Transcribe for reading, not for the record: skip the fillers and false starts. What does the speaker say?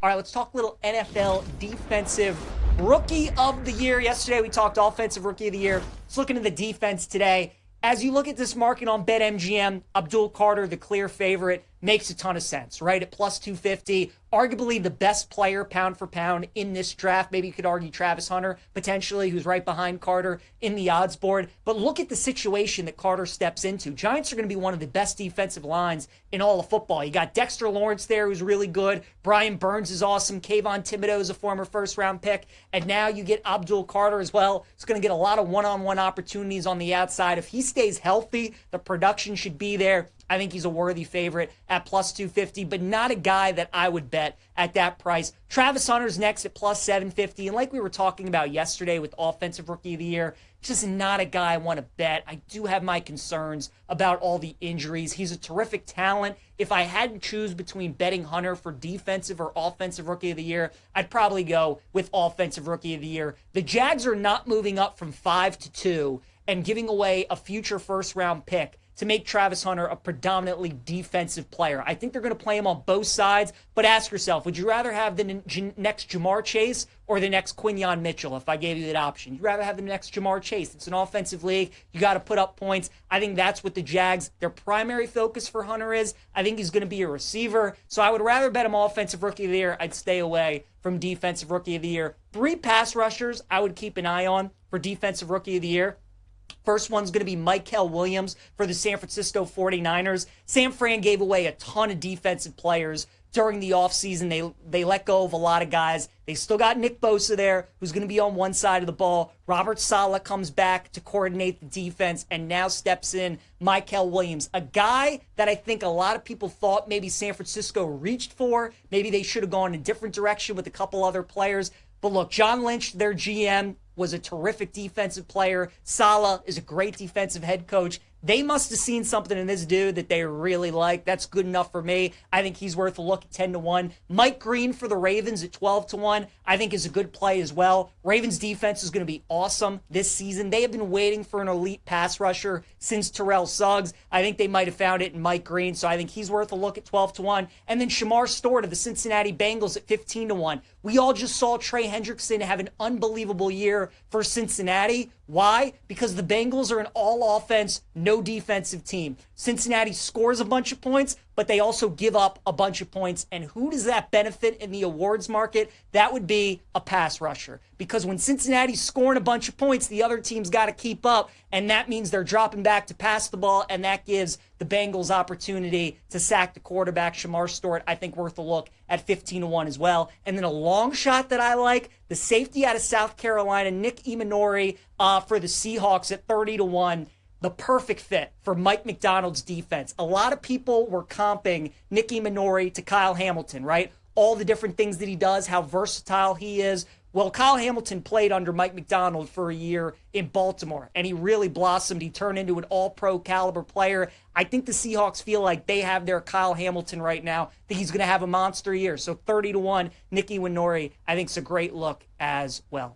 All right, let's talk a little NFL defensive rookie of the year. Yesterday we talked offensive rookie of the year. Let's look into the defense today. As you look at this market on BetMGM, Abdul Carter, the clear favorite, makes a ton of sense, right? At plus 250, arguably the best player pound for pound in this draft. Maybe you could argue Travis Hunter, potentially, who's right behind Carter in the odds board. But look at the situation that Carter steps into. Giants are going to be one of the best defensive lines in all of football. You got Dexter Lawrence there, who's really good. Brian Burns is awesome. Kayvon Thibodeau is a former first-round pick. And now you get Abdul Carter as well. He's going to get a lot of one-on-one opportunities on the outside. If he stays healthy, the production should be there. I think he's a worthy favorite at plus 250, but not a guy that I would bet at that price. Travis Hunter's next at plus 750, and like we were talking about yesterday with Offensive Rookie of the Year, just not a guy I want to bet. I do have my concerns about all the injuries. He's a terrific talent. If I had to choose between betting Hunter for Defensive or Offensive Rookie of the Year, I'd probably go with Offensive Rookie of the Year. The Jags are not moving up from 5 to 2 and giving away a future first-round pick to make Travis Hunter a predominantly defensive player. I think they're going to play him on both sides, but ask yourself, would you rather have the next Jamar Chase or the next Quinyon Mitchell if I gave you that option? You'd rather have the next Jamar Chase. It's an offensive league. You got to put up points. I think that's what the Jags, their primary focus for Hunter is. I think he's going to be a receiver, so I would rather bet him Offensive Rookie of the Year. I'd stay away from Defensive Rookie of the Year. 3 pass rushers I would keep an eye on for Defensive Rookie of the Year. First one's going to be Mykel Williams for the San Francisco 49ers. San Fran gave away a ton of defensive players during the offseason. They let go of a lot of guys. They still got Nick Bosa there, who's going to be on one side of the ball. Robert Saleh comes back to coordinate the defense, and now steps in Mykel Williams, a guy that I think a lot of people thought maybe San Francisco reached for. Maybe they should have gone a different direction with a couple other players. But look, John Lynch, their GM, was a terrific defensive player. Saleh is a great defensive head coach. They must have seen something in this dude that they really like. That's good enough for me. I think he's worth a look at 10 to 1. Mike Green for the Ravens at 12 to 1, I think is a good play as well. Ravens defense is going to be awesome this season. They have been waiting for an elite pass rusher since Terrell Suggs. I think they might have found it in Mike Green, so I think he's worth a look at 12 to 1. And then Shamar Stewart of the Cincinnati Bengals at 15 to 1. We all just saw Trey Hendrickson have an unbelievable year for Cincinnati. Why? Because the Bengals are an all-offense, no-defensive team. Cincinnati scores a bunch of points, but they also give up a bunch of points. And who does that benefit in the awards market? That would be a pass rusher. Because when Cincinnati's scoring a bunch of points, the other team's got to keep up, and that means they're dropping back to pass the ball, and that gives the Bengals opportunity to sack the quarterback. Shamar Stewart, I think, worth a look at 15 to 1 as well. And then a long shot that I like, the safety out of South Carolina, Nick Imanori for the Seahawks at 30 to 1. The perfect fit for Mike McDonald's defense. A lot of people were comping Nick Imanori to Kyle Hamilton, right? All the different things that he does, how versatile he is. Well, Kyle Hamilton played under Mike McDonald for a year in Baltimore, and he really blossomed. He turned into an all-pro caliber player. I think the Seahawks feel like they have their Kyle Hamilton right now. I think he's going to have a monster year. So 30 to 1, Nick Imanori, I think is a great look as well.